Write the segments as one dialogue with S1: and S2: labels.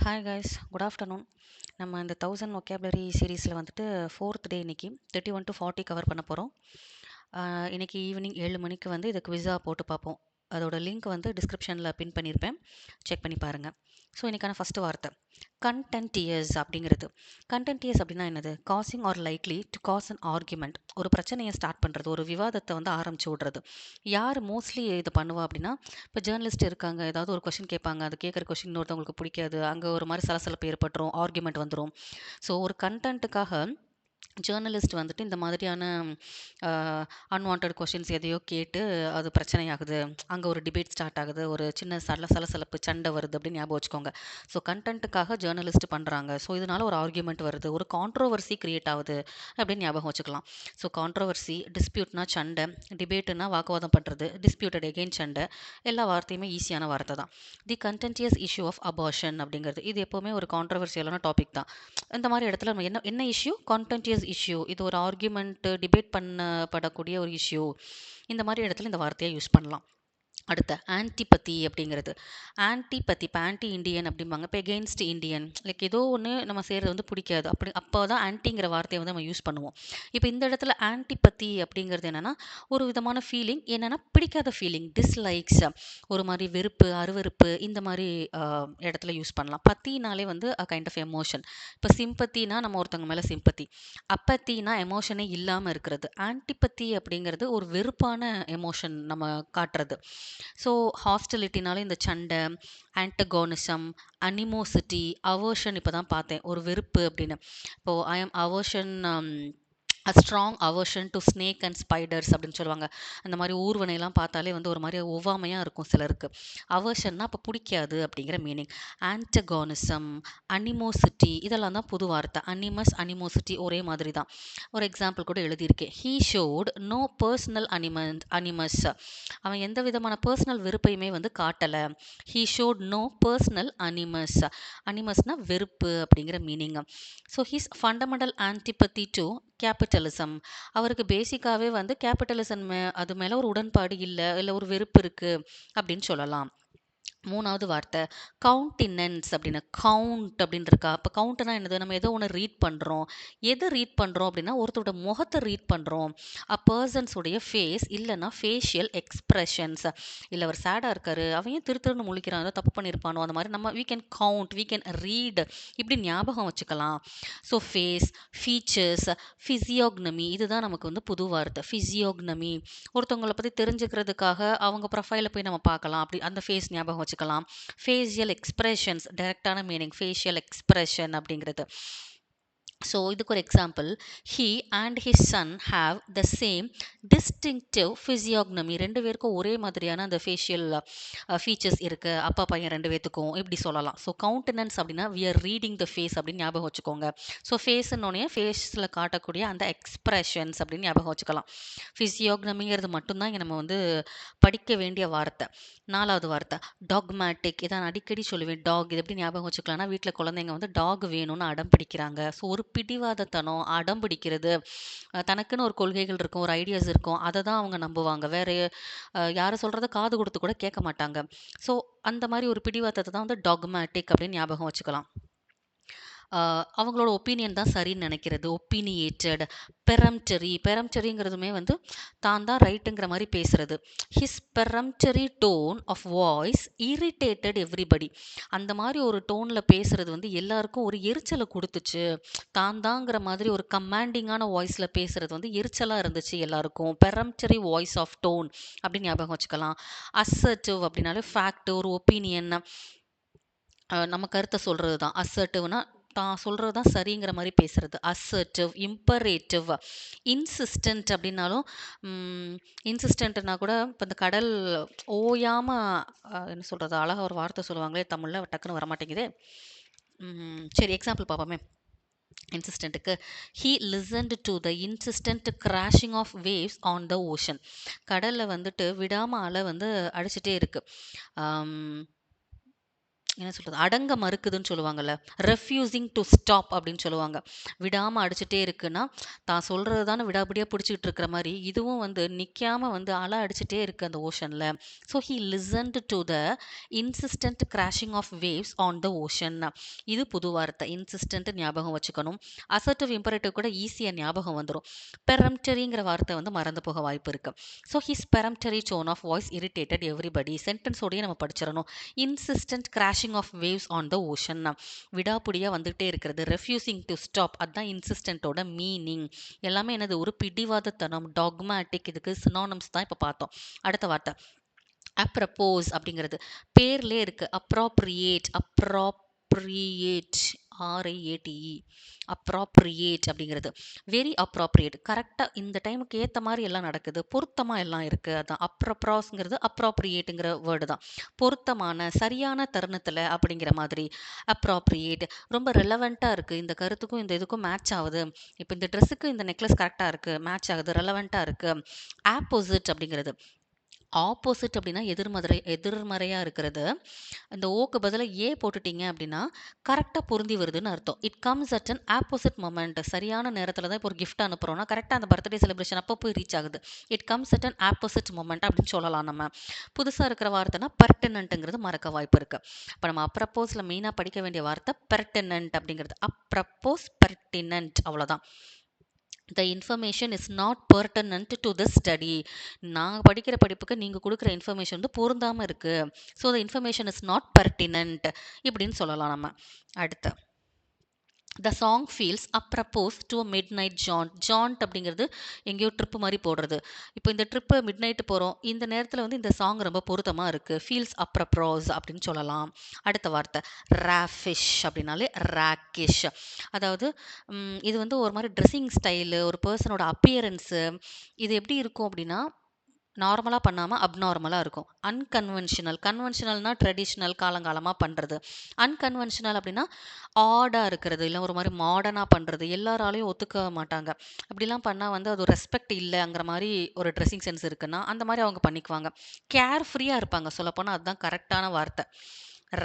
S1: Hi guys, good afternoon. நம்ம இந்த 1000 vocabulary சீரீஸில் வந்துட்டு 4th டே இன்னைக்கு 31 to 40 கவர் பண்ண போகிறோம். இன்னைக்கு ஈவினிங் 7 மணிக்கு வந்து இதை குவிஸாக போட்டு பார்ப்போம். அதோட லிங்க் வந்து டிஸ்கிரிப்ஷனில் பின் பண்ணியிருப்பேன், செக் பண்ணி பாருங்கள். ஸோ இன்றைக்கான ஃபஸ்ட்டு வார்த்தை கண்டென்டியஸ் அப்படிங்கிறது. கண்டென்டியஸ் அப்படின்னா என்னது? Causing or likely to cause an argument. ஒரு பிரச்சனையை ஸ்டார்ட் பண்ணுறது, ஒரு விவாதத்தை வந்து ஆரம்பிச்சு விடுறது. யார் மோஸ்ட்லி இது பண்ணுவா அப்படின்னா, இப்போ ஜேர்னலிஸ்ட் இருக்காங்க, ஏதாவது ஒரு கொஷின் கேட்பாங்க, அது கேட்குற கொஷின் இன்னொருத்தவங்களுக்கு பிடிக்காது, அங்கே ஒரு மாதிரி சலசலப்பு ஏற்பட்டுரும், ஆர்குமெண்ட் வந்துடும். ஸோ ஒரு கண்டென்ட்டுக்காக ஜேர்னலிஸ்ட் வந்துட்டு இந்த மாதிரியான அன்வான்ட் கொஷின்ஸ் எதையோ கேட்டு அது பிரச்சனையாகுது, அங்கே ஒரு டிபேட் ஸ்டார்ட் ஆகுது, ஒரு சின்ன சலசலப்பு சண்டை வருது அப்படின்னு ஞாபகம் வச்சுக்கோங்க. ஸோ கண்டென்ட்டுக்காக ஜேர்னலிஸ்ட் பண்ணுறாங்க, ஸோ இதனால ஒரு ஆர்குமெண்ட் வருது, ஒரு கான்ட்ரோவர்சி கிரியேட் ஆகுது அப்படின்னு ஞாபகம் வச்சுக்கலாம். ஸோ கான்ட்ரோவர்சி, டிஸ்பியூட்னா சண்டை, டிபேட்டுனா வாக்குவாதம் பண்ணுறது, டிஸ்பியூட்டட் எகெயின் சண்டை, எல்லா வார்த்தையுமே ஈஸியான வார்த்தை தான். தி கண்டென்டியஸ் இஷ்யூ ஆஃப் அபார்ஷன் அப்படிங்கிறது இது எப்போவுமே ஒரு கான்ட்ரவர்சியலான டாபிக் தான். இந்த மாதிரி இடத்துல நம்ம என்ன என்ன இஷ்யூ? கான்டென்டியஸ் இஷ்யூ. இது ஒரு ஆர்குமெண்ட், டிபேட் பண்ணப்படக்கூடிய ஒரு இஷ்யூ. இந்த மாதிரி இடத்துல இந்த வார்த்தையை யூஸ் பண்ணலாம். அடுத்த ஆன்டிபதி அப்படிங்கிறது. ஆன்டிபதி, இப்போ ஆன்டி இண்டியன் அப்படிம்பாங்க, இப்போ எகெயின்ஸ்ட் இண்டியன், லைக் ஏதோ ஒன்று நம்ம செய்கிறது வந்து பிடிக்காது, அப்போ தான் ஆன்டிங்கிற வார்த்தையை வந்து நம்ம யூஸ் பண்ணுவோம். இப்போ இந்த இடத்துல ஆன்டிபதி அப்படிங்கிறது என்னென்னா ஒரு விதமான ஃபீலிங், என்னென்னா பிடிக்காத ஃபீலிங், டிஸ்லைக்ஸ், ஒரு மாதிரி வெறுப்பு, அருவருப்பு, இந்த மாதிரி இடத்துல யூஸ் பண்ணலாம். பத்தினாலே வந்து அ கைண்ட் ஆஃப் எமோஷன். இப்போ சிம்பத்தினா நம்ம ஒருத்தவங்க மேலே சிம்பத்தி, அப்பத்தினா எமோஷனே இல்லாமல் இருக்கிறது. ஆன்டிபதி அப்படிங்கிறது ஒரு வெறுப்பான எமோஷன் நம்ம காட்டுறது. ஸோ ஹாஸ்டிலிட்டினால இந்த சண்டை, ஆன்டகோனிசம், அனிமோசிட்டி, அவர்ஷன் இப்போ தான் பார்த்தேன், ஒரு வெறுப்பு அப்படின்னு. இப்போது I am aversion, a strong aversion to snake and spiders அப்படின்னு சொல்லுவாங்க. அந்த மாதிரி ஊர்வனையெல்லாம் பார்த்தாலே வந்து ஒரு மாதிரி ஒவ்வாமையாக இருக்கும் சிலருக்கு. அவர்ஷன்னா அப்போ பிடிக்காது அப்படிங்கிற மீனிங். ஆன்டகோனிசம், அனிமோசிட்டி, இதெல்லாம் தான் புது வார்த்தை. அனிமஸ், அனிமோசிட்டி ஒரே மாதிரி தான். ஒரு எக்ஸாம்பிள் கூட எழுதியிருக்கேன். He showed no personal animus. அவன் எந்த விதமான பர்சனல் வெறுப்பையுமே வந்து காட்டலை. He showed no personal animus. அனிமஸ்னா வெறுப்பு அப்படிங்கிற meaning. So his fundamental antipathy to capitalism. அவருக்கு பேசிக்காகவே வந்து கேபிட்டலிசம் அது மேலே ஒரு உடன்பாடு இல்லை ஒரு வெறுப்பு இருக்குது அப்படின்னு சொல்லலாம். மூணாவது வார்த்தை கவுண்டினன்ஸ் அப்படின்னு. கவுண்ட் அப்படின்னு இருக்கா? அப்போ கவுண்ட்னா என்னது? நம்ம ஏதோ ஒன்று ரீட் பண்ணுறோம். எதை ரீட் பண்ணுறோம் அப்படின்னா ஒருத்தரோட முகத்தை ரீட் பண்ணுறோம். பர்சன்ஸுடைய ஃபேஸ், இல்லைன்னா ஃபேஷியல் எக்ஸ்ப்ரெஷன்ஸ். இல்லை அவர் சேடாக இருக்காரு, அவன் ஏன் திருன்னு முழிக்கிறான், ஏதோ தப்பு பண்ணியிருப்பானோ, அந்த மாதிரி நம்ம we can count, we can read, இப்படி ஞாபகம் வச்சுக்கலாம். ஸோ ஃபேஸ், ஃபீச்சர்ஸ், ஃபிசியோக்னமி, இதுதான் நமக்கு வந்து புது வார்த்தை. ஃபிசியோக்னமி, ஒருத்தவங்களை பற்றி தெரிஞ்சுக்கிறதுக்காக அவங்க ப்ரொஃபைலை போய் நம்ம பார்க்கலாம், அப்படி அந்த ஃபேஸ் ஞாபகம் வச்சுக்கலாம். ஃபேஷியல் எக்ஸ்பிரஷன்ஸ், டைரக்டான மீனிங் ஃபேஷியல் எக்ஸ்பிரஷன் அப்படிங்கிறது. ஸோ இதுக்கு ஒரு example, he and his son have the same distinctive physiognomy. ரெண்டு பேருக்கும் ஒரே மாதிரியான அந்த ஃபேஷியல் ஃபீச்சர்ஸ் இருக்குது, அப்பா பையன் ரெண்டு பேர்த்துக்கும், இப்படி சொல்லலாம். ஸோ கவுண்டனன்ஸ் அப்படின்னா we are reading the face அப்படின்னு ஞாபகம் வச்சுக்கோங்க. ஸோ ஃபேஸ்ன்னொன்னே ஃபேஸில் காட்டக்கூடிய அந்த எக்ஸ்பிரஷன்ஸ் அப்படின்னு ஞாபகம் வச்சுக்கலாம். ஃபிசியோக்னமிங்கிறது மட்டும்தான் இங்கே நம்ம வந்து படிக்க வேண்டிய வார்த்தை. நாலாவது வார்த்தை டாக்மேட்டிக். இதை நான் அடிக்கடி சொல்லுவேன், டாக். இது எப்படி ஞாபகம் வச்சுக்கலாம்னா, வீட்டில் குழந்தைங்க வந்து டாக் வேணும்னு அடம் பிடிக்கிறாங்க. ஸோ ஒரு பிடிவாதத்தனம், அடம் பிடிக்கிறது, தனக்குன்னு ஒரு கொள்கைகள் இருக்கும், ஒரு ஐடியாஸ் இருக்கும், அதை தான் அவங்க நம்புவாங்க. வேற யாரை சொல்கிறத காது கொடுத்து கூட கேட்க மாட்டாங்க. ஸோ அந்த மாதிரி ஒரு பிடிவாதத்தை தான் வந்து டாக்மேட்டிக் அப்படின்னு ஞாபகம் வச்சுக்கலாம். அவங்களோட ஒப்பீனியன் தான் சரின்னு நினைக்கிறது, ஒப்பீனியேட்டட். பெரம்டரிங்கிறதுமே வந்து தான் தான் ரைட்டுங்கிற மாதிரி பேசுறது. His peremptory tone of voice irritated everybody. அந்த மாதிரி ஒரு டோனில் பேசுறது வந்து எல்லாருக்கும் ஒரு எரிச்சலை கொடுத்துச்சு. தான் தாங்கிற மாதிரி ஒரு கமாண்டிங்கான வாய்ஸில் பேசுறது வந்து எரிச்சலாக இருந்துச்சு எல்லாருக்கும். பெரம்டரி வாய்ஸ் ஆஃப் டோன் அப்படின்னு ஞாபகம் வச்சுக்கலாம். அசர்ட்டிவ் அப்படின்னாலே ஃபேக்ட், ஒரு ஒப்பீனியன், நம்ம கருத்தை சொல்கிறது தான். அசர்ட்டிவ்னா தான் சொல்கிறது தான் சரிங்கிற மாதிரி பேசுகிறது. அசர்ட்டிவ், இம்பரேட்டிவ், இன்சிஸ்டன்ட் அப்படின்னாலும், இன்சிஸ்டன்ட்னா கூட இப்போ இந்த கடல் ஓயாமல் என்ன சொல்கிறது, அழகாக ஒரு வார்த்தை சொல்லுவாங்களே தமிழில், டக்குன்னு வரமாட்டேங்குது. சரி, எக்ஸாம்பிள் பார்ப்போமே. இன்சிஸ்டன்ட்டுக்கு, he listened to the incessant crashing of waves on the ocean. கடலில் வந்துட்டு விடாமல் அலை வந்து அடிச்சுட்டே இருக்குது. என்ன சொல்றது, அடங்க மறுக்குதுன்னு சொல்லுவாங்கல்ல, ரெஃப்யூசிங் டு ஸ்டாப் அப்படின்னு சொல்லுவாங்க. விடாம அடிச்சுட்டே இருக்குன்னா, தான் சொல்றது தானே விடாப்பிடியா பிடிச்சிட்டு இருக்கிற மாதிரி இதுவும் வந்து நிக்காம வந்து அலை அடிச்சுட்டே இருக்கு அந்த ஓஷன்ல. So he listened to the incessant crashing of waves on the ocean. இது புது வார்த்தை, இன்சிஸ்டன்ட் ஞாபகம் வச்சுக்கணும். அசர்ட்டிவ் இம்பரேட்டிவ் கூட ஈஸியாக ஞாபகம் வந்துடும். பெரம்டரிங்கிற வார்த்தை வந்து மறந்து போக வாய்ப்பு இருக்கு. So his peremptory tone of voice irritated everybody. சென்டென்ஸோடய நம்ம படிச்சிடணும். Incessant crashing of waves on the ocean, விடாப்புடியாக வந்துகிட்டே இருக்கிறது. ரெஃப்யூசிங் டு ஸ்டாப், அதுதான் இன்சிஸ்டன்ட்டோட மீனிங். எல்லாமே என்னது, ஒரு பிடிவாதத்தனம், டாக்மேட்டிக். இதுக்கு சினானிம்ஸ் தான் இப்போ பார்த்தோம். அடுத்த வார்த்தை அப்ரப்போஸ் அப்படிங்கிறது பேர்லேயே இருக்கு. அப்ராப்ரியேட், RIATE, அப்ராப்ரியேட் அப்படிங்கிறது வெரி அப்ராப்ரியேட். கரெக்டாக இந்த டைமுக்கு ஏற்ற மாதிரி எல்லாம் நடக்குது, பொருத்தமாக எல்லாம் இருக்குது. அதான் அப்ரப்ராஸ்ங்கிறது அப்ராப்ரியேட்டுங்கிற வேர்டு தான். பொருத்தமான சரியான தருணத்தில் அப்படிங்கிற மாதிரி அப்ராப்ரியேட். ரொம்ப ரெலவெண்ட்டாக இருக்குது, இந்த கருத்துக்கும் இந்த இதுக்கும் மேட்ச் ஆகுது. இப்போ இந்த ட்ரெஸ்ஸுக்கு இந்த நெக்லஸ் கரெக்டாக இருக்குது, மேட்ச் ஆகுது, ரெலவெண்ட்டாக இருக்குது. ஆப்போசிட் அப்படிங்கிறது ஆப்போசிட் அப்படின்னா எதிர்மறையாக இருக்கிறது. இந்த ஓக்கு பதிலாக ஏ போட்டுட்டீங்க அப்படின்னா கரெக்டாக பொருந்தி வருதுன்னு அர்த்தம். It comes at an opposite moment. சரியான நேரத்தில் தான் இப்போ ஒரு கிஃப்ட் அனுப்புகிறோம்னா கரெக்டாக அந்த பர்த்டே செலிப்ரேஷன் அப்போ போய் ரீச் ஆகுது. It comes at an opposite moment அப்படின்னு சொல்லலாம். நம்ம புதுசாக இருக்கிற வார்த்தைனா பெர்டினன்ட்டுங்கிறது மறக்க வாய்ப்பு இருக்குது. இப்போ நம்ம அப்ரப்போஸில் மெயினாக படிக்க வேண்டிய வார்த்தை பெர்டினன்ட் அப்படிங்கிறது. அப்ரப்போஸ், பெர்டினன்ட், அவ்வளோதான். The information is not pertinent to the study. நான் படிக்கிற படிப்புக்கு நீங்கள் கொடுக்குற இன்ஃபர்மேஷன் வந்து பொருந்தாமல் இருக்குது. So the information is not pertinent இப்படின்னு சொல்லலாம் நம்ம. அடுத்து the song feels apropos to a midnight jaunt. Jaunt அப்படிங்கிறது எங்கேயோ ட்ரிப்பு மாதிரி போடுறது. இப்போ இந்த ட்ரிப்பு மிட் நைட்டு போகிறோம், இந்த நேரத்தில் வந்து இந்த சாங் ரொம்ப பொருத்தமாக இருக்குது. ஃபீல்ஸ் அப்ரப்ரோஸ் அப்படின்னு சொல்லலாம். அடுத்த வார்த்தை ராஃபிஷ் அப்படின்னாலே ராக்கிஷ். அதாவது இது வந்து ஒரு மாதிரி ட்ரெஸ்ஸிங் ஸ்டைலு, ஒரு பர்சனோட அப்பியரன்ஸு, இது எப்படி இருக்கும் அப்படின்னா நார்மலாக பண்ணாமல் அப்நார்மலாக இருக்கும். அன்கன்வென்ஷனல், கன்வென்ஷனல்னால் ட்ரெடிஷ்னல், காலங்காலமாக பண்ணுறது. அன்கன்வென்ஷனல் அப்படின்னா ஆடாக இருக்கிறது, இல்லை ஒரு மாதிரி மாடர்னாக பண்ணுறது, எல்லாராலையும் ஒத்துக்க மாட்டாங்க. அப்படிலாம் பண்ணால் வந்து அது ஒரு ரெஸ்பெக்ட் இல்லைங்கிற மாதிரி ஒரு ட்ரெஸ்ஸிங் சென்ஸ் இருக்குன்னா அந்த மாதிரி அவங்க பண்ணிக்குவாங்க. கேர் ஃப்ரீயாக இருப்பாங்க, சொல்லப்போனால் அதுதான் கரெக்டான வார்த்தை.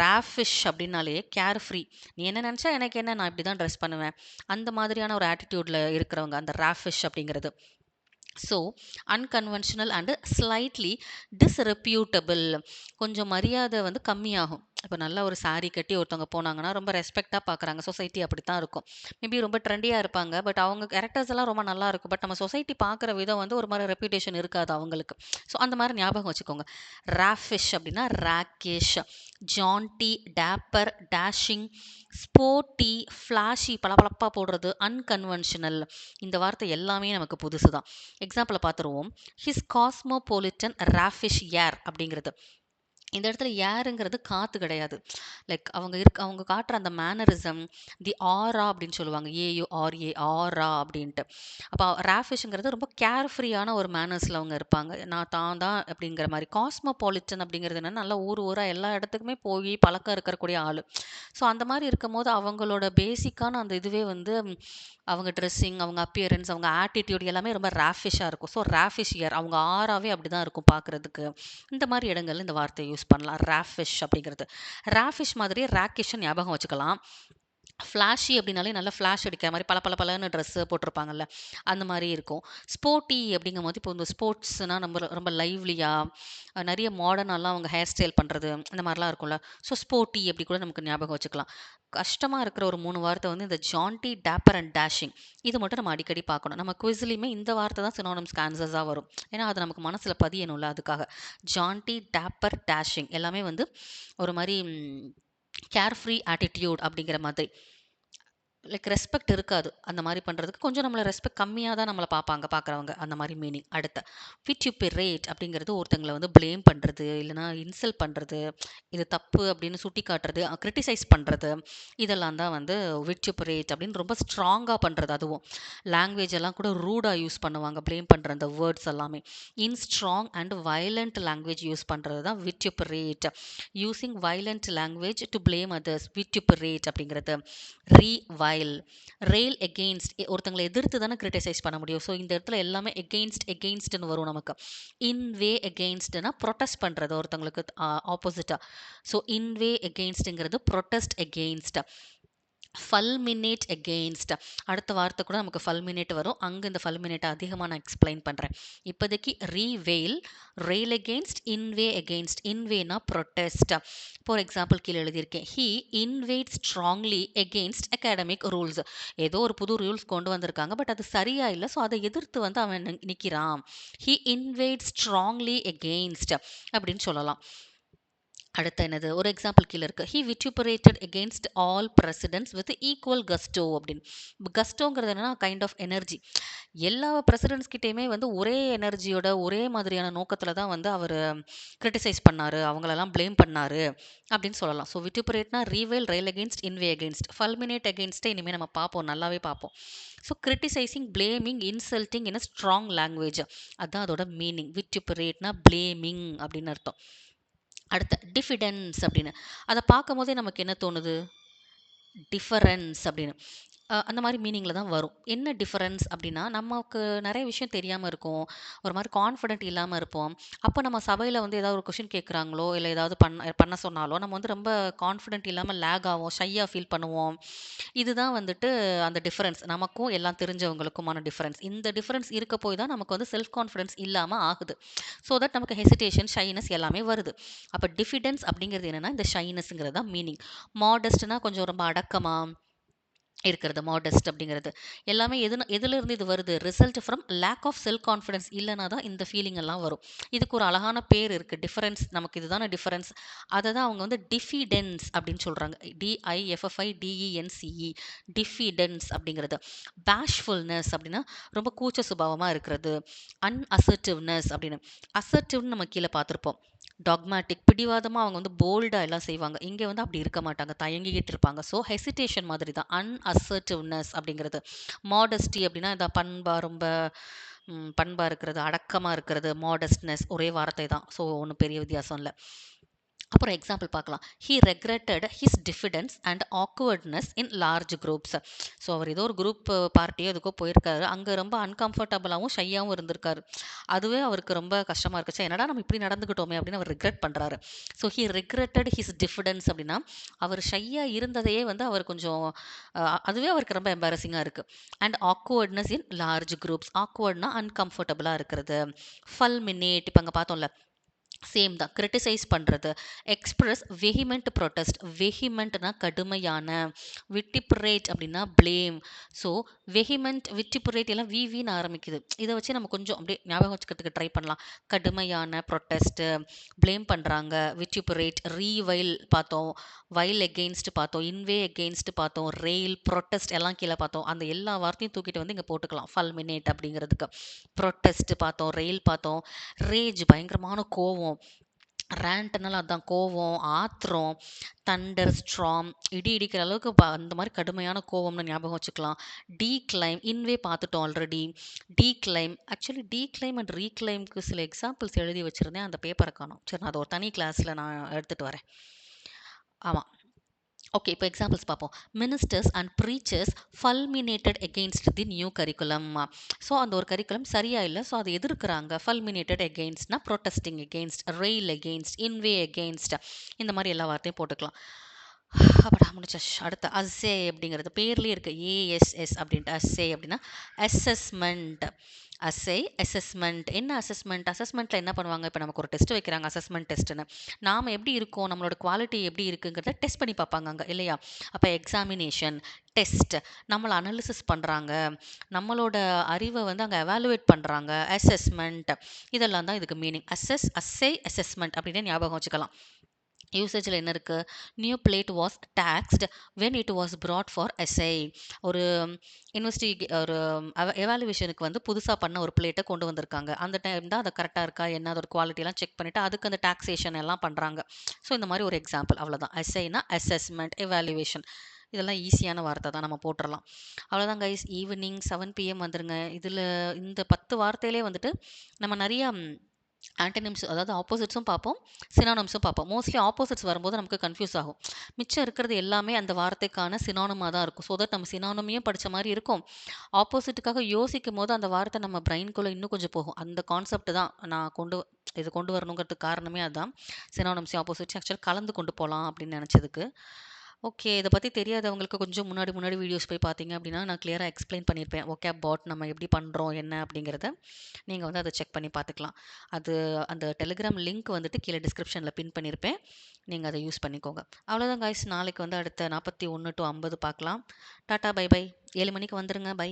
S1: ராஃபிஷ் அப்படின்னாலே கேர் ஃப்ரீ. நீ என்ன நினச்சா எனக்கு என்ன, நான் இப்படி தான் ட்ரெஸ் பண்ணுவேன், அந்த மாதிரியான ஒரு ஆட்டிடியூடில் இருக்கிறவங்க அந்த ராஃபிஷ் அப்படிங்கிறது. So unconventional and slightly disreputable. கொஞ்சம் மரியாதை வந்து கம்மியாகும். இப்போ நல்ல ஒரு சாரீ கட்டி ஒருத்தவங்க போனாங்கன்னா ரொம்ப ரெஸ்பெக்டாக பார்க்குறாங்க. சொசைட்டி அப்படி தான் இருக்கும். மேபி ரொம்ப ட்ரெண்டியாக இருப்பாங்க, பட் அவங்க கேரக்டர்ஸ் எல்லாம் ரொம்ப நல்லா இருக்கும். பட் நம்ம சொசைட்டி பார்க்குற விதம் வந்து ஒரு மாதிரி ரெப்யூட்டேஷன் இருக்காது அவங்களுக்கு. ஸோ அந்த மாதிரி ஞாபகம் வச்சுக்கோங்க. ராஃபிஷ் அப்படின்னா rakish. Jaunty, dapper, dashing, sporty, flashy, பளபளப்பாக போடுறது, அன்கன்வென்ஷனல். இந்த வார்த்தை எல்லாமே நமக்கு புதுசு தான். எக்ஸாம்பிளை பார்த்துருவோம். ஹிஸ் காஸ்மோபோலிட்டன் ராஃபிஷ் ஏர் அப்படிங்கிறது. இந்த இடத்துல ஏருங்கிறது காற்று கிடையாது. லைக் அவங்க காட்டுற அந்த மேனரிசம், தி ஆரா அப்படின்னு சொல்லுவாங்க, AURA, ஆரா அப்படின்ட்டு. அப்போ ராஃபிஷ்ங்கிறது ரொம்ப கேர்ஃப்ரீயான ஒரு மேனர்ஸில் அவங்க இருப்பாங்க. நான் தான் அப்படிங்கிற மாதிரி. காஸ்மோபாலிட்டன் அப்படிங்கிறது என்னென்னா நல்லா ஊராக எல்லா இடத்துக்குமே போய் பழக்கம் இருக்கக்கூடிய ஆள். ஸோ அந்த மாதிரி இருக்கும் போது அவங்களோட பேசிக்கான அந்த இதுவே வந்து அவங்க ட்ரெஸ்ஸிங், அவங்க அப்பியரன்ஸ், அவங்க ஆட்டிடியூட் எல்லாமே ரொம்ப ராஃபிஷாக இருக்கும். ஸோ ராஃபிஷ் இயர், அவங்க ஆறாவே அப்படி தான் இருக்கும் பார்க்குறதுக்கு. இந்த மாதிரி இடங்கள்ல இந்த வார்த்தையை யூஸ் பண்ணலாம். ராஃபிஷ் அப்படிங்கிறது. ராஃபிஷ் மாதிரியே ராக்கிஷ் ஞாபகம் வச்சுக்கலாம். ஃப்ளாஷி அப்படின்னாலே நல்லா ஃப்ளாஷ் அடிக்கிற மாதிரி பல ட்ரெஸ்ஸு போட்டிருப்பாங்கல்ல, அந்த மாதிரி இருக்கும். ஸ்போர்ட்டி அப்படிங்கும் போது இப்போ இந்த ஸ்போர்ட்ஸ்னால் நம்ம ரொம்ப லைவ்லியாக நிறைய மாடர்னாலாம் அவங்க ஹேர் ஸ்டைல் பண்ணுறது அந்த மாதிரிலாம் இருக்கும்ல. ஸோ ஸ்போர்ட்டி அப்படி கூட நமக்கு ஞாபகம் வச்சுக்கலாம். கஷ்டமாக இருக்கிற ஒரு 3 வார்த்தை வந்து இந்த ஜான்டி, டேப்பர் அண்ட் டேஷிங். இது மட்டும் நம்ம அடிக்கடி பார்க்கணும். நம்ம குவிஸ்லையுமே இந்த வார்த்தை தான் சினோனிம்ஸ்க்கு ஆன்சர்ஸாக வரும். ஏன்னா அது நமக்கு மனசில் பதியணும்ல, அதுக்காக. ஜான்டி, டேப்பர், டேஷிங் எல்லாமே வந்து ஒரு மாதிரி கேர் ஃப்ரீ ஆட்டிடியூட் அப்படிங்கிற மாதிரி. லைக் ரெஸ்பெக்ட் இருக்காது அந்த மாதிரி பண்ணுறதுக்கு. கொஞ்சம் நம்மளை ரெஸ்பெக்ட் கம்மியாக தான் நம்மளை பார்க்குறவங்க, அந்த மாதிரி மீனிங். அடுத்த விட்யூபிரேட் அப்படிங்கிறது ஒருத்தங்களை வந்து ப்ளேம் பண்ணுறது, இல்லைனா இன்சல்ட் பண்ணுறது, இது தப்பு அப்படின்னு சுட்டி காட்டுறது, கிரிட்டிசைஸ் பண்ணுறது, இதெல்லாம் தான் வந்து விட்யூபிரேட் அப்படின்னு ரொம்ப ஸ்ட்ராங்காக பண்ணுறது. அதுவும் லாங்குவேஜ் எல்லாம் கூட ரூடாக யூஸ் பண்ணுவாங்க, ப்ளேம் பண்ணுற அந்த வேர்ட்ஸ் எல்லாமே. In strong and violent language use பண்ணுறது தான் vituperate. Using violent language to blame others, vituperate அப்படிங்கிறது. Revile hostile. ரெயில் எகெயின்ஸ்ட், ஒருத்தங்களை எதிர்த்து தானே கிரிட்டிசைஸ் பண்ண முடியும். ஸோ இந்த இடத்துல எல்லாமே எகெயின்ஸ்ட்னு வரும் நமக்கு. இன்வே எகெயின்ஸ்ட்னா ப்ரொட்டஸ்ட் பண்ணுறது ஒருத்தங்களுக்கு ஆப்போசிட்டாக. ஸோ இன்வே எகெயின்ஸ்ட்ங்கிறது ப்ரொட்டஸ்ட் எகெயின்ஸ்ட். ஃபல்மினேட் எகெயின்ஸ்ட், அடுத்த வார்த்தை கூட நமக்கு ஃபல்மினேட் வரும். அங்கே இந்த ஃபல்மினேட்டை அதிகமாக நான் எக்ஸ்பிளைன் பண்ணுறேன். இப்போதைக்கு revile, rail against, inveigh against. இன்வேனா ப்ரொட்டஸ்ட். ஃபார் எக்ஸாம்பிள் கீழே எழுதியிருக்கேன், he inveighed strongly against academic rules. ஏதோ ஒரு புது ரூல்ஸ் கொண்டு வந்திருக்காங்க, பட் அது சரியா இல்லை, ஸோ அதை எதிர்த்து வந்து அவன் நிற்கிறான். ஹீ இன்வேட் ஸ்ட்ராங்லி எகெயின்ஸ்ட் அப்படின்னு சொல்லலாம். அடுத்து என்னது, ஒரு எக்ஸாம்பிள் கீழே இருக்குது, he vituperated against all presidents with equal gusto அப்படின்னு. கஸ்டோங்கிறது என்னன்னா கைண்ட் ஆஃப் எனர்ஜி. எல்லா பிரசிடென்ட்ஸ் கிட்டேயுமே வந்து ஒரே எனர்ஜியோட ஒரே மாதிரியான நோக்கத்தில் தான் வந்து அவர் கிரிட்டிசைஸ் பண்ணார், அவங்களெல்லாம் ப்ளேம் பண்ணார் அப்படின்னு சொல்லலாம். ஸோ விட்யூபரேட்னா revile, rail against, inveigh against. Fulminate எகெயின்ஸ்ட்டை இனிமேல் நம்ம பார்ப்போம், நல்லாவே பார்ப்போம். So criticising, blaming, insulting in a strong language, அதுதான் அதோட மீனிங். விட்யூபரேட்னா பிளேமிங் அப்படின்னு அர்த்தம். அடுத்த டிஃபிடன்ஸ் அப்படின்னு, அதை பார்க்கும் போதே நமக்கு என்ன தோணுது, டிஃபரன்ஸ் அப்படின்னு. அந்த மாதிரி மீனிங்கில் தான் வரும். என்ன டிஃபரன்ஸ் அப்படின்னா, நமக்கு நிறைய விஷயம் தெரியாமல் இருக்கும், ஒரு மாதிரி கான்ஃபிடென்ட் இல்லாமல் இருப்போம். அப்போ நம்ம சபையில் வந்து ஏதாவது ஒரு கொஷின் கேட்குறாங்களோ இல்லை ஏதாவது பண்ண சொன்னாலோ நம்ம வந்து ரொம்ப கான்ஃபிடென்ட் இல்லாமல் லேக் ஆகும், ஷையாக ஃபீல் பண்ணுவோம். இதுதான் வந்துட்டு அந்த டிஃபரன்ஸ், நமக்கும் எல்லாம் தெரிஞ்சவங்களுக்குமான டிஃபரன்ஸ். இந்த டிஃபரன்ஸ் இருக்க போய் தான் நமக்கு வந்து செல்ஃப் கான்ஃபிடன்ஸ் இல்லாமல் ஆகுது. ஸோ தட் நமக்கு ஹெசிடேஷன், ஷைனஸ் எல்லாமே வருது. அப்போ டிஃபிடன்ஸ் அப்படிங்கிறது என்னென்னா இந்த ஷைனஸ்ங்கிறது தான் மீனிங். மாடஸ்ட்னா கொஞ்சம் ரொம்ப அடக்கமாக இருக்கிறது, மாடஸ்ட் அப்படிங்கிறது. எல்லாமே எதுலேருந்து இது வருது, result from lack of self confidence. இல்லைனா தான் இந்த ஃபீலிங் எல்லாம் வரும். இதுக்கு ஒரு அழகான பேர் இருக்குது, டிஃபரன்ஸ். நமக்கு இதுதான டிஃபரன்ஸ். அதை தான் அவங்க வந்து டிஃபிடென்ஸ் அப்படின்னு சொல்கிறாங்க. DIFFIDENCE, டிஃபிடென்ஸ் அப்படிங்கிறது. பேஷ்ஃபுல்னஸ் அப்படின்னா ரொம்ப கூச்ச சுபாவமாக இருக்கிறது. அன்அசர்ட்டிவ்னஸ் அப்படின்னு. அசர்ட்டிவ்னு நம்ம கீழே பார்த்துருப்போம். டாக்மேட்டிக், பிடிவாதமாக அவங்க வந்து போல்டாக எல்லாம் செய்வாங்க. இங்கே வந்து அப்படி இருக்க மாட்டாங்க, தயங்கிக்கிட்டு இருப்பாங்க. ஸோ ஹெசிடேஷன் மாதிரி தான் அன்அசர்ட்டிவ்னஸ் அப்படிங்கிறது. மாடஸ்டி அப்படின்னா இதான் பண்பா, ரொம்ப பண்பாக இருக்கிறது, அடக்கமாக இருக்கிறது. மாடஸ்ட்னஸ் ஒரே வார்த்தை தான், ஸோ ஒன்றும் பெரிய வித்தியாசம் இல்லை. அப்புறம் எக்ஸாம்பிள் பார்க்கலாம். He regretted his diffidence and awkwardness in large groups. So அவர் ஏதோ ஒரு குரூப் பார்ட்டியோ எதுக்கோ போயிருக்காரு, அங்கே ரொம்ப அன்கம்ஃபர்டபுளாகவும் ஷையாகவும் இருந்திருக்காரு. அதுவே அவருக்கு ரொம்ப கஷ்டமாக இருக்குச்சு, என்னடா நம்ம இப்படி நடந்துக்கிட்டோமே அப்படின்னு அவர் ரிக்ரெட் பண்ணுறாரு. ஸோ ஹீ ரெக்ரெட்டட் ஹிஸ் டிஃபிடன்ஸ் அப்படின்னா அவர் ஷையாக இருந்ததையே வந்து அவர் கொஞ்சம் அதுவே அவருக்கு ரொம்ப எம்பாரசிங்காக இருக்குது. And awkwardness in large groups, ஆக்வர்ட்னா அன்கம்ஃபர்டபுளாக இருக்கிறது. ஃபல்மினேட், இப்போ அங்கே பார்த்தோம்ல, சேம் தான், கிரிட்டிசைஸ் பண்ணுறது. எக்ஸ்பிரஸ் வெஹிமெண்ட் ப்ரொட்டஸ்ட், வெஹிமெண்ட்னா கடுமையான, விட்டிப்புரேட் அப்படின்னா பிளேம். ஸோ வெஹிமெண்ட், விட்டிப்புரேட் எல்லாம் வின்னு ஆரம்பிக்குது. இதை வச்சு நம்ம கொஞ்சம் அப்படியே ஞாபகம் வச்சுக்கிறதுக்கு ட்ரை பண்ணலாம். கடுமையான ப்ரொட்டஸ்ட்டு, பிளேம் பண்ணுறாங்க. விட்டிப்புரேட், ரீவைல் பார்த்தோம், வைல் எகெயின்ஸ்ட் பார்த்தோம், இன்வே எகெயின்ஸ்ட் பார்த்தோம், ரெயில், ப்ரொட்டஸ்ட் எல்லாம் கீழே பார்த்தோம். அந்த எல்லா வார்த்தையும் தூக்கிட்டு வந்து இங்கே போட்டுக்கலாம் ஃபல்மினேட் அப்படிங்கிறதுக்கு. ப்ரொட்டஸ்ட் பார்த்தோம், ரெயில் பார்த்தோம். ரேஜ் பயங்கரமான கோவம், ரேண்ட்னால அதான் கோவம், ஆத்திரம். தண்டர் ஸ்ட்ராம், இடி இடிக்கிற அளவுக்கு அந்த மாதிரி கடுமையான கோவம்னு ஞாபகம் வச்சுக்கலாம். டீக்ளைம், இன்வே பார்த்துட்டோம் ஆல்ரெடி. டீக்ளைம், ஆக்சுவலி டீக்ளைம் அண்ட் ரீக்ளைம்க்கு சில எக்ஸாம்பிள்ஸ் எழுதி வச்சுருந்தேன், அந்த பேப்பரை காணும். சரி, நான் அதை ஒரு தனி கிளாஸில் நான் எடுத்துகிட்டு வரேன். ஆமாம், ஓகே, இப்போ எக்ஸாம்பிள்ஸ் பார்ப்போம். Ministers and preachers fulminated against the new curriculum. So அந்த ஒரு கரிக்குலம் சரியா இல்லை, ஸோ அதை எதிர்க்கிறாங்க. ஃபல்மினேட்டட் எகெயின்ஸ்ட்னா protesting against, rail against, inveigh against, இந்த மாதிரி எல்லா வார்த்தையும் போட்டுக்கலாம். அப்படா முடிச்சாச்சு. அடுத்த அஸ்ஸே அப்படிங்கிறது பேர்லேயே இருக்குது, ASS அப்படின்ட்டு. அஸ்ஸே அப்படின்னா அசஸ்மெண்ட். Assay, assessment. என்ன அசஸ்மெண்ட்? அசஸ்மெண்ட்டில் என்ன பண்ணுவாங்க, இப்போ நமக்கு ஒரு டெஸ்ட் வைக்கிறாங்க, அசஸ்மெண்ட் டெஸ்ட்டுன்னு. நாம் எப்படி இருக்கோம், நம்மளோட குவாலிட்டி எப்படி இருக்குங்கிறத டெஸ்ட் பண்ணி பார்ப்பாங்க அங்கே, இல்லையா? அப்போ எக்ஸாமினேஷன், டெஸ்ட், நம்மளை அனாலிசிஸ் பண்ணுறாங்க, நம்மளோட அறிவை வந்து அங்கே எவாலுவேட் பண்ணுறாங்க. அசஸ்மெண்ட், இதெல்லாம் தான் இதுக்கு மீனிங். அஸ்ஸே, அசஸ்மெண்ட் அப்படின்னு ஞாபகம் வச்சுக்கலாம். யூசேஜில் என்ன இருக்குது, new blade was taxed when it was brought for SI. ஒரு ஒரு எவாலுவேஷனுக்கு வந்து புதுசாக பண்ண ஒரு பிளேட்டை கொண்டு வந்திருக்காங்க. அந்த டைம் தான் அதை கரெக்டாக இருக்கா என்ன, அதோட குவாலிட்டிலாம் செக் பண்ணிவிட்டு அதுக்கு அந்த டாக்ஸேஷன் எல்லாம் பண்ணுறாங்க. ஸோ இந்த மாதிரி ஒரு எக்ஸாம்பிள், அவ்வளோதான். எஸ்ஐனா அசஸ்மெண்ட், எவாலுவேஷன். இதெல்லாம் ஈஸியான வார்த்தை தான், நம்ம போட்டுடலாம். அவ்வளோதான் கைஸ். ஈவினிங் 7 PM வந்துருங்க. இதில் இந்த 10 வார்த்தையிலே வந்துட்டு நம்ம நிறையா ஆன்டனிம்ஸ் அதாவது ஆப்போசிட்ஸும் பார்ப்போம், சினானிம்ஸும் பார்ப்போம். மோஸ்ட்லி ஆப்போசிட்ஸ் வரும்போது நமக்கு கன்ஃப்யூஸ் ஆகும். மிச்சம் இருக்கிறது எல்லாமே அந்த வார்த்தைக்கான சினானிமா தான் இருக்கும். ஸோ தட் நம்ம சினானிமையும் படிச்ச மாரி இருக்கும். ஆப்போசிட்டுக்காக யோசிக்கும்போது அந்த வார்த்தை நம்ம பிரெயின்குள்ள இன்னும் கொஞ்சம் போகும். அந்த கான்செப்ட் தான் நான் இது கொண்டு வரணுங்கிறதுக்கு காரணமே அதான். சினானிம்ஸையும் ஆப்போசிட்ஸையும் ஆக்சுவலா கலந்து கொண்டு போலாம் அப்படின்னு நெனச்சதுக்கு. ஓகே. இத பத்தி தெரியாதவங்களுக்கு கொஞ்சம் முன்னாடி முன்னாடி வீடியோஸ் போய் பார்த்தீங்க அப்படின்னா, நான் கிளியரா எக்ஸ்ப்ளைன் பண்ணியிருப்பேன். vocab பாட் நம்ம எப்படி பண்றோம், என்ன அப்படிங்கிறத. நீங்க வந்து அத செக் பண்ணி பார்த்துக்கலாம். அது அந்த டெலிகிராம் லிங்க் வந்துட்டு கீழ டிஸ்கிரிப்ஷன்ல பின் பண்ணியிருப்பேன். நீங்க அத யூஸ் பண்ணிக்கோங்க. அவ்வளோதான் காய்ஸ். நாளைக்கு வந்து அடுத்த 41 டூ 50 பார்க்கலாம். Tata, by by. 7 மணிக்கு வந்துருங்க. பை.